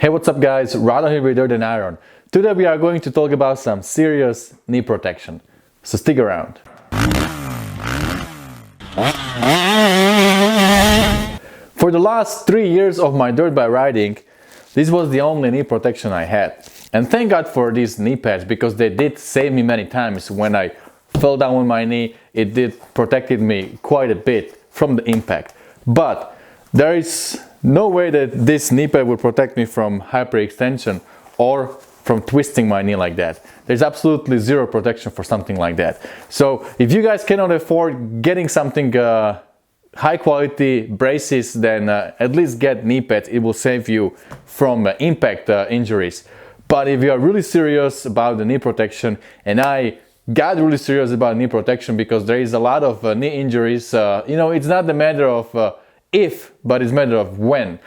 Hey, what's up guys, Rado here with Dirt and Iron. Today we are going to talk about some serious knee protection, so stick around. For the last 3 years of my dirt bike riding, this was the only knee protection I had. And thank God for these knee pads, because they did save me many times. When I fell down on my knee, it did protected me quite a bit from the impact. But there is no way that this knee pad will protect me from hyperextension or from twisting my knee like that. There's absolutely zero protection for something like that. So if you guys cannot afford getting something high quality braces, then at least get knee pads. It will save you from impact injuries. But if you are really serious about the knee protection, and I got really serious about knee protection because there is a lot of knee injuries, it's not a matter of if, but it's a matter of when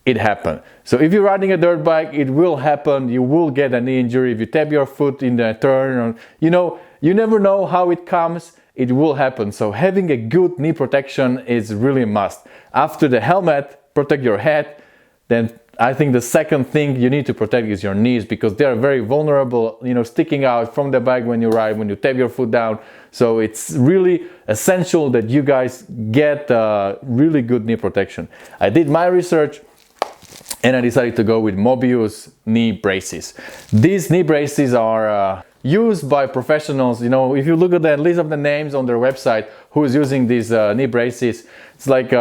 it happened. So if you're riding a dirt bike, it will happen. You will get a knee injury if you tap your foot in the turn. Or, you never know how it comes. It will happen. So having a good knee protection is really a must. After the helmet, protect your head. Then I think the second thing you need to protect is your knees, because they are very vulnerable, sticking out from the bike when you ride, when you tap your foot down. So it's really essential that you guys get really good knee protection. I did my research and I decided to go with Mobius knee braces. These knee braces are used by professionals. If you look at the list of the names on their website who is using these knee braces, it's like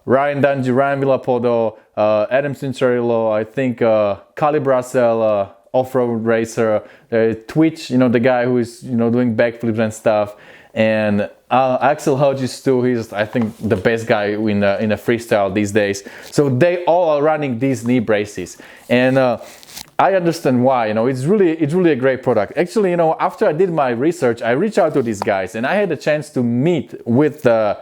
Ryan Dungey, Ryan Villapoto, Adam Cincerillo, I think Kali Brassel, off-road racer, Twitch, the guy who is doing backflips and stuff, and Axel Hodges too. He's, I think, the best guy in a freestyle these days. So they all are running these knee braces, and I understand why. It's really a great product. Actually, after I did my research, I reached out to these guys, and I had a chance to meet with the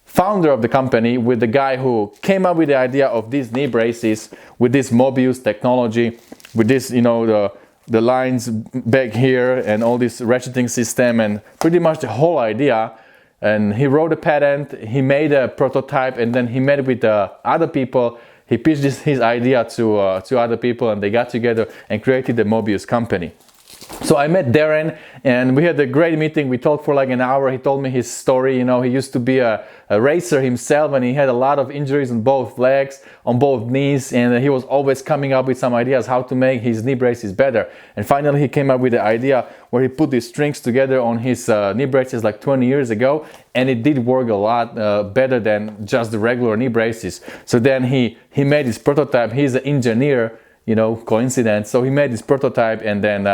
founder of the company, with the guy who came up with the idea of these knee braces with this Mobius technology, with this, the lines back here and all this ratcheting system and pretty much the whole idea. And he wrote a patent, he made a prototype, and then he met with other people. He pitched his idea to other people, and they got together and created the Mobius company. So I met Darren and we had a great meeting. We talked for like an hour. He told me his story. He used to be a racer himself, and he had a lot of injuries on both legs, on both knees, and he was always coming up with some ideas how to make his knee braces better. And finally he came up with the idea where he put these strings together on his knee braces like 20 years ago, and it did work a lot better than just the regular knee braces. So then he made his prototype. He's an engineer, coincidence. So he made this prototype, and then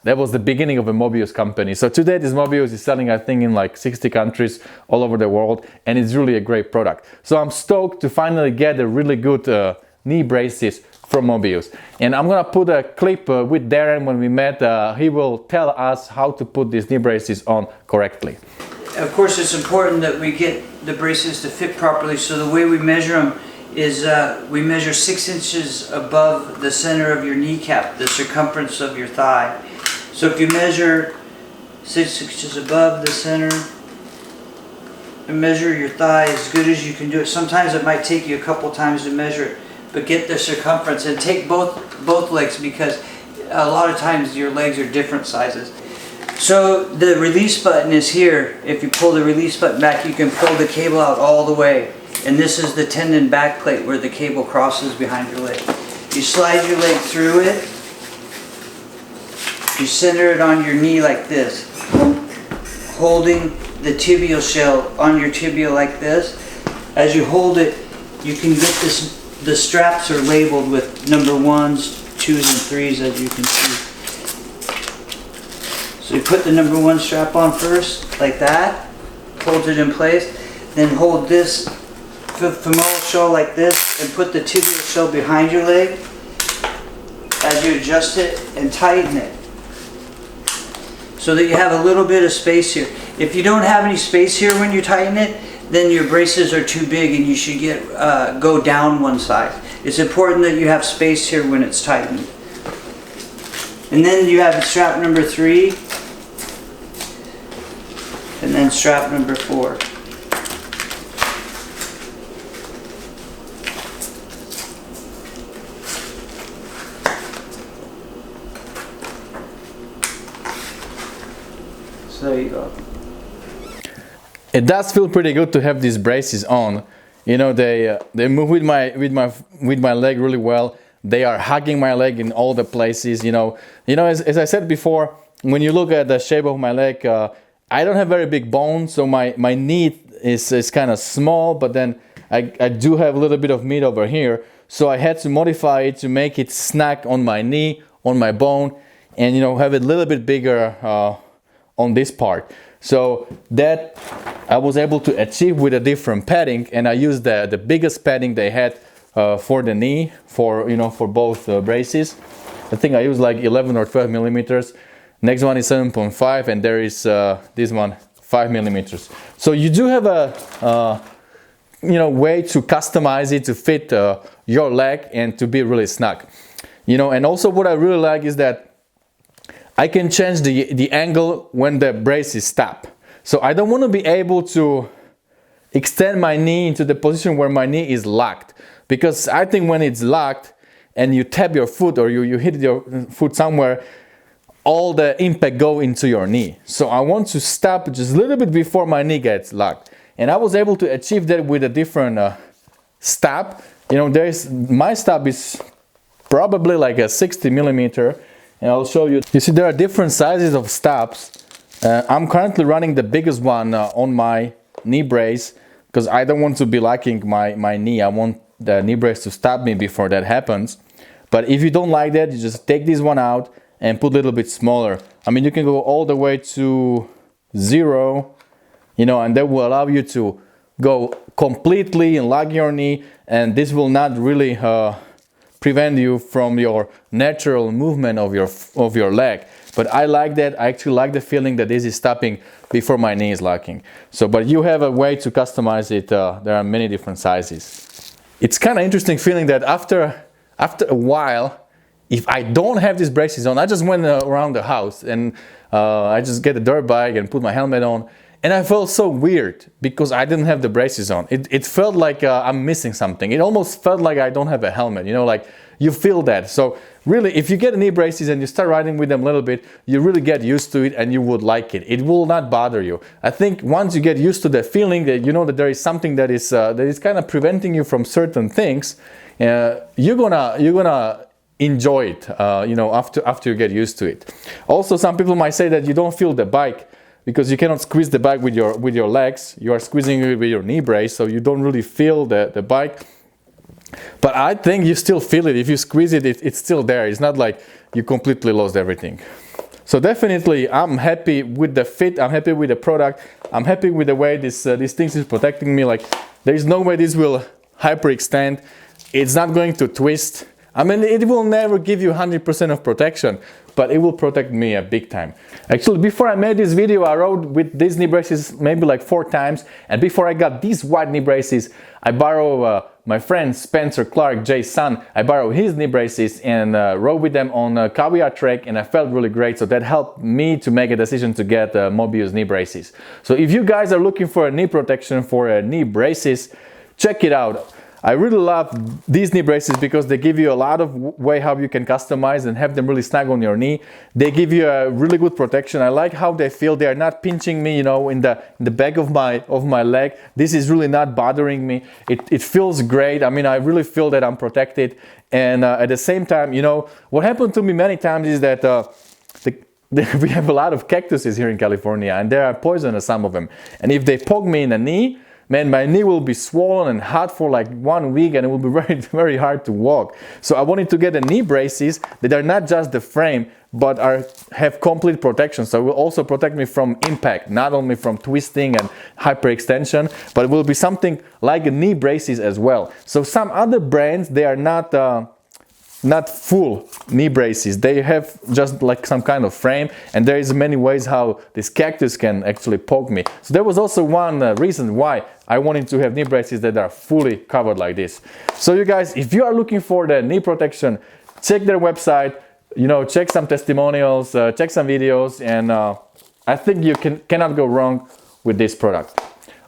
that was the beginning of a Mobius company. So today this Mobius is selling, I think, in like 60 countries all over the world, and it's really a great product. So I'm stoked to finally get a really good knee braces from Mobius. And I'm gonna put a clip with Darren when we met. He will tell us how to put these knee braces on correctly. Of course, it's important that we get the braces to fit properly. So the way we measure them is we measure 6 inches above the center of your kneecap, the circumference of your thigh. So if you measure 6 inches above the center and measure your thigh as good as you can do it. Sometimes it might take you a couple times to measure it, but get the circumference and take both legs, because a lot of times your legs are different sizes. So the release button is here. If you pull the release button back, you can pull the cable out all the way. And this is the tendon back plate where the cable crosses behind your leg. You slide your leg through it. You center it on your knee like this, holding the tibial shell on your tibia like this. As you hold it, you can get this. The straps are labeled with number 1s, 2s, and 3s, as you can see. So you put the number 1 strap on first, like that, hold it in place, then hold this femoral shell like this, and put the tibial shell behind your leg as you adjust it and tighten it, so that you have a little bit of space here. If you don't have any space here when you tighten it, then your braces are too big and you should go down one side. It's important that you have space here when it's tightened. And then you have strap number 3, and then strap number 4. There you go. It does feel pretty good to have these braces on. You know, they move with my leg really well. They are hugging my leg in all the places. You know, as I said before, when you look at the shape of my leg, I don't have very big bones, so my knee is kind of small, but then I do have a little bit of meat over here. So I had to modify it to make it snug on my knee, on my bone, and, you know, have it a little bit bigger on this part. So that I was able to achieve with a different padding, and I used the biggest padding they had for the knee, for both braces. I think I used like 11 or 12 millimeters. Next one is 7.5, and there is this one 5 millimeters. So you do have a way to customize it to fit your leg and to be really snug. You know, and also what I really like is that I can change the angle when the braces stop. So I don't want to be able to extend my knee into the position where my knee is locked, because I think when it's locked and you tap your foot or you hit your foot somewhere, all the impact go into your knee. So I want to stop just a little bit before my knee gets locked. And I was able to achieve that with a different stop. You know, my stop is probably like a 60 millimeter. And I'll show you. You see, there are different sizes of stops. I'm currently running the biggest one on my knee brace because I don't want to be locking my knee. I want the knee brace to stop me before that happens. But if you don't like that, you just take this one out and put a little bit smaller. I mean, you can go all the way to 0, you know, and that will allow you to go completely and lock your knee, and this will not really prevent you from your natural movement of your leg. But I like that. I actually like the feeling that this is stopping before my knee is locking. So, but you have a way to customize it. There are many different sizes. It's kind of interesting feeling that after a while, if I don't have these braces on, I just went around the house and I just get a dirt bike and put my helmet on, and I felt so weird because I didn't have the braces on. It felt like I'm missing something. It almost felt like I don't have a helmet, you know, like you feel that. So really, if you get knee braces and you start riding with them a little bit, you really get used to it and you would like it. It will not bother you. I think once you get used to the feeling that you know that there is something that is kind of preventing you from certain things, you're gonna enjoy it, you know, after you get used to it. Also, some people might say that you don't feel the bike because you cannot squeeze the bike with your legs. You are squeezing it with your knee brace, so you don't really feel the bike. But I think you still feel it. If you squeeze it, it's still there. It's not like you completely lost everything. So definitely, I'm happy with the fit. I'm happy with the product. I'm happy with the way this thing is protecting me. Like, there is no way this will hyperextend. It's not going to twist. I mean, it will never give you 100% of protection, but it will protect me a big time. Actually, before I made this video, I rode with these knee braces maybe like 4 times. And before I got these white knee braces, I borrowed my friend Spencer Clark, Jay's son. I borrowed his knee braces and rode with them on a caviar trek, and I felt really great. So that helped me to make a decision to get Mobius knee braces. So if you guys are looking for a knee protection for knee braces, check it out. I really love these knee braces because they give you a lot of way how you can customize and have them really snug on your knee. They give you a really good protection. I like how they feel. They are not pinching me, you know, in the back of my leg. This is really not bothering me. It feels great. I mean, I really feel that I'm protected. And at the same time, you know, what happened to me many times is that we have a lot of cactuses here in California, and there are poisonous, some of them. And if they poke me in the knee, man, my knee will be swollen and hot for like 1 week, and it will be very, very hard to walk. So I wanted to get the knee braces that are not just the frame, but have complete protection. So it will also protect me from impact, not only from twisting and hyperextension, but it will be something like a knee braces as well. So some other brands, they are not full knee braces. They have just like some kind of frame, and there is many ways how this cactus can actually poke me. So there was also one reason why I wanted to have knee braces that are fully covered like this. So you guys, if you are looking for the knee protection, check their website, you know, check some testimonials, check some videos, and I think you cannot go wrong with this product.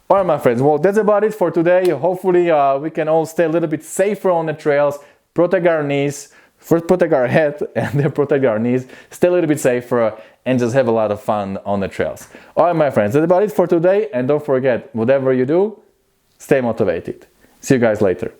All right, my friends, well, that's about it for today. Hopefully we can all stay a little bit safer on the trails, protect our knees, First protect our head and then protect our knees, stay a little bit safer, and just have a lot of fun on the trails. Alright my friends, that's about it for today, and don't forget, whatever you do, stay motivated. See you guys later.